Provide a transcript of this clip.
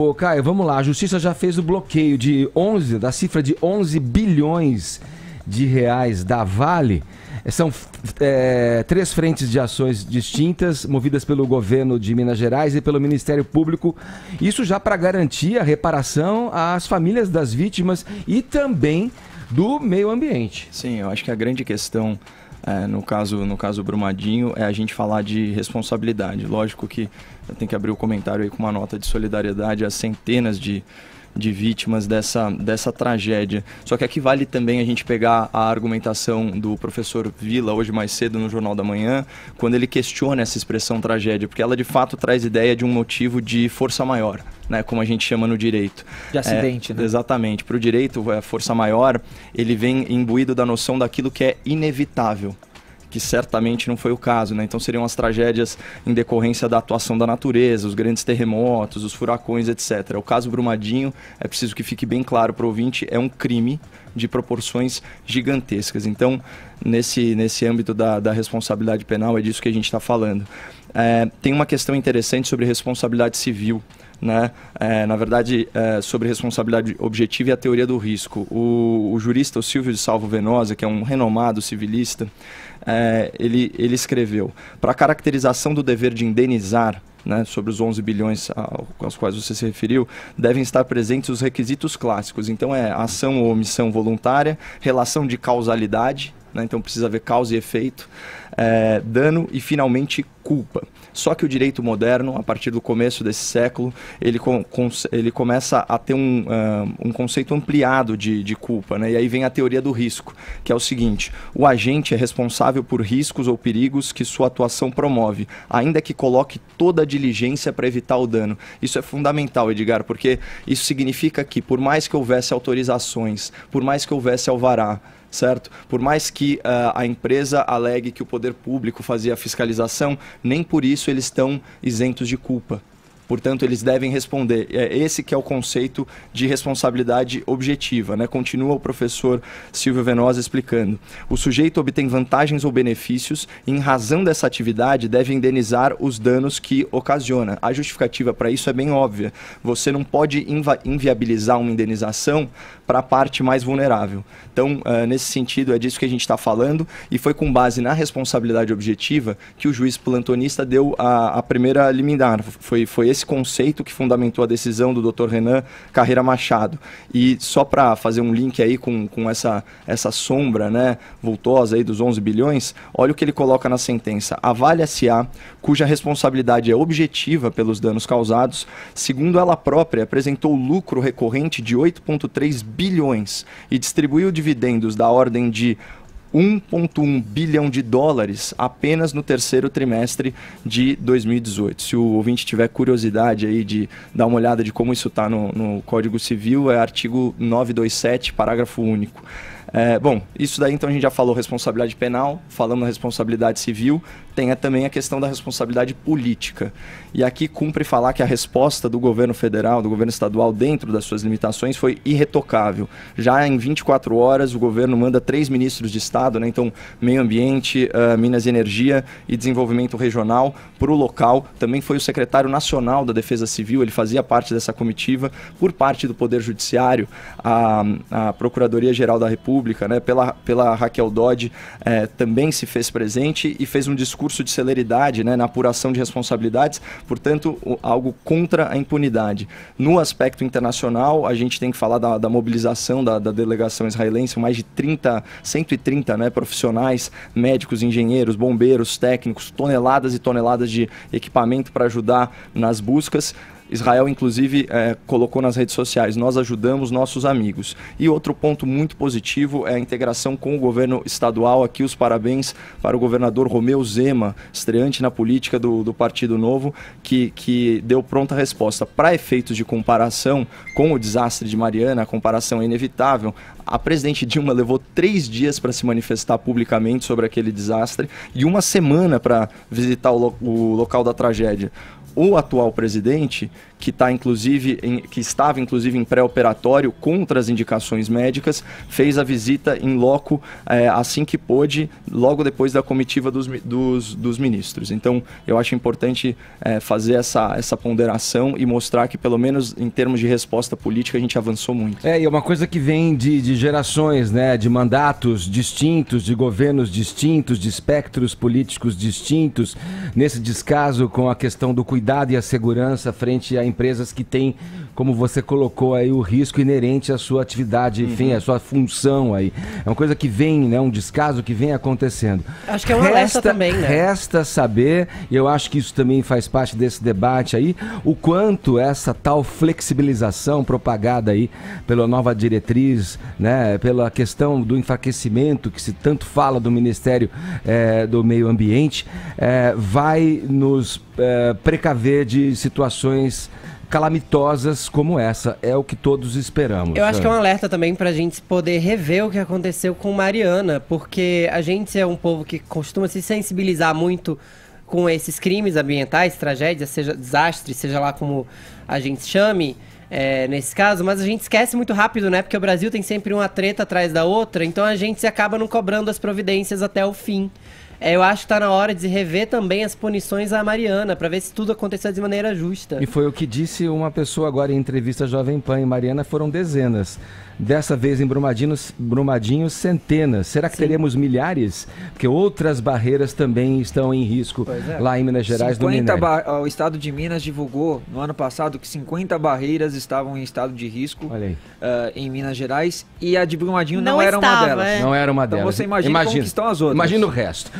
Ô, Caio, vamos lá. A Justiça já fez o bloqueio da cifra de 11 bilhões de reais da Vale. São três frentes de ações distintas, movidas pelo governo de Minas Gerais e pelo Ministério Público. Isso já para garantir a reparação às famílias das vítimas e também do meio ambiente. Sim, eu acho que a grande questão, no caso Brumadinho, é a gente falar de responsabilidade. Lógico que eu tenho que abrir o comentário aí com uma nota de solidariedade às centenas de vítimas dessa tragédia. Só que aqui vale também a gente pegar a argumentação do professor Villa, hoje mais cedo no Jornal da Manhã, quando ele questiona essa expressão tragédia, porque ela de fato traz ideia de um motivo de força maior, né, como a gente chama no direito. De acidente, né? Exatamente. Para o direito, a força maior, ele vem imbuído da noção daquilo que é inevitável, que certamente não foi o caso, né? Então seriam as tragédias em decorrência da atuação da natureza, os grandes terremotos, os furacões, etc. O caso Brumadinho, é preciso que fique bem claro para o ouvinte, é um crime de proporções gigantescas. Então, nesse âmbito da responsabilidade penal, é disso que a gente está falando. Tem uma questão interessante sobre responsabilidade civil, né? Na verdade, sobre responsabilidade objetiva e a teoria do risco. O jurista, o Silvio de Salvo Venosa, que é um renomado civilista, ele escreveu: para a caracterização do dever de indenizar, né, sobre os 11 bilhões aos quais você se referiu, devem estar presentes os requisitos clássicos. Então, ação ou omissão voluntária, relação de causalidade, né, então precisa haver causa e efeito, dano e, finalmente, culpa. Só que o direito moderno, a partir do começo desse século, ele começa a ter um conceito ampliado de culpa, né? E aí vem a teoria do risco, que é o seguinte: o agente é responsável por riscos ou perigos que sua atuação promove, ainda que coloque toda a diligência para evitar o dano. Isso é fundamental, Edgar, porque isso significa que, por mais que houvesse autorizações, por mais que houvesse alvará, certo? Por mais que a empresa alegue que o poder público fazia a fiscalização, nem por isso eles estão isentos de culpa. Portanto, eles devem responder. Esse que é o conceito de responsabilidade objetiva, né? Continua o professor Silvio Venosa explicando. O sujeito obtém vantagens ou benefícios e, em razão dessa atividade, deve indenizar os danos que ocasiona. A justificativa para isso é bem óbvia. Você não pode inviabilizar uma indenização para a parte mais vulnerável. Então, nesse sentido, é disso que a gente está falando, e foi com base na responsabilidade objetiva que o juiz plantonista deu a primeira liminar. Foi esse conceito que fundamentou a decisão do Dr. Renan Carreira Machado. E só para fazer um link aí com essa sombra, né, vultosa aí dos 11 bilhões, olha o que ele coloca na sentença. A Vale S.A., cuja responsabilidade é objetiva pelos danos causados, segundo ela própria, apresentou lucro recorrente de 8,3 bilhões e distribuiu dividendos da ordem de 1,1 bilhão de dólares apenas no terceiro trimestre de 2018. Se o ouvinte tiver curiosidade aí de dar uma olhada de como isso está no Código Civil, é artigo 927, parágrafo único. Bom, isso daí então a gente já falou responsabilidade penal, falamos da responsabilidade civil, tem também a questão da responsabilidade política. E aqui cumpre falar que a resposta do governo federal, do governo estadual, dentro das suas limitações, foi irretocável. Já em 24 horas, o governo manda 3 ministros de Estado, né, então Meio Ambiente, Minas e Energia e Desenvolvimento Regional, para o local. Também foi o secretário nacional da Defesa Civil, ele fazia parte dessa comitiva. Por parte do Poder Judiciário, a Procuradoria-Geral da República, né, pela Raquel Dodge, também se fez presente e fez um discurso de celeridade, né, na apuração de responsabilidades, portanto, algo contra a impunidade. No aspecto internacional, a gente tem que falar da mobilização da delegação israelense, mais de 130, né, profissionais, médicos, engenheiros, bombeiros, técnicos, toneladas e toneladas de equipamento para ajudar nas buscas. Israel, inclusive, colocou nas redes sociais: nós ajudamos nossos amigos. E outro ponto muito positivo é a integração com o governo estadual. Aqui os parabéns para o governador Romeu Zema, estreante na política do Partido Novo, que deu pronta resposta. Para efeitos de comparação com o desastre de Mariana, a comparação é inevitável. A presidente Dilma levou 3 dias para se manifestar publicamente sobre aquele desastre e 1 semana para visitar o local da tragédia. O atual presidente, que estava inclusive em pré-operatório contra as indicações médicas, fez a visita em loco assim que pôde, logo depois da comitiva dos ministros. Então, eu acho importante fazer essa ponderação e mostrar que, pelo menos em termos de resposta política, a gente avançou muito. E é uma coisa que vem de gerações, né? De mandatos distintos, de governos distintos, de espectros políticos distintos, nesse descaso com a questão do cuidado e a segurança frente a empresas que têm, como você colocou aí, o risco inerente à sua atividade, enfim, à sua função aí. É uma coisa que vem, né? Um descaso que vem acontecendo. Acho que é um alerta também, né? Resta saber, e eu acho que isso também faz parte desse debate aí, o quanto essa tal flexibilização propagada aí pela nova diretriz, né? Pela questão do enfraquecimento que se tanto fala do Ministério do Meio Ambiente, vai nos precaver de situações calamitosas como essa. É o que todos esperamos. Eu acho que é um alerta também pra gente poder rever o que aconteceu com Mariana, porque a gente é um povo que costuma se sensibilizar muito com esses crimes ambientais, tragédias, seja desastre, seja lá como a gente chame, nesse caso, mas a gente esquece muito rápido, né? Porque o Brasil tem sempre uma treta atrás da outra, então a gente acaba não cobrando as providências até o fim. Eu acho que tá na hora de rever também as punições à Mariana, para ver se tudo acontecer de maneira justa. E foi o que disse uma pessoa agora em entrevista à Jovem Pan. Em Mariana foram dezenas. Dessa vez em Brumadinho, centenas. Será que teremos milhares? Porque outras barreiras também estão em risco lá em Minas Gerais do minério. O estado de Minas divulgou no ano passado que 50 barreiras estavam em estado de risco em Minas Gerais, e a de Brumadinho não era uma delas. Não era uma delas. Então você imagina como que estão as outras. Imagina o resto.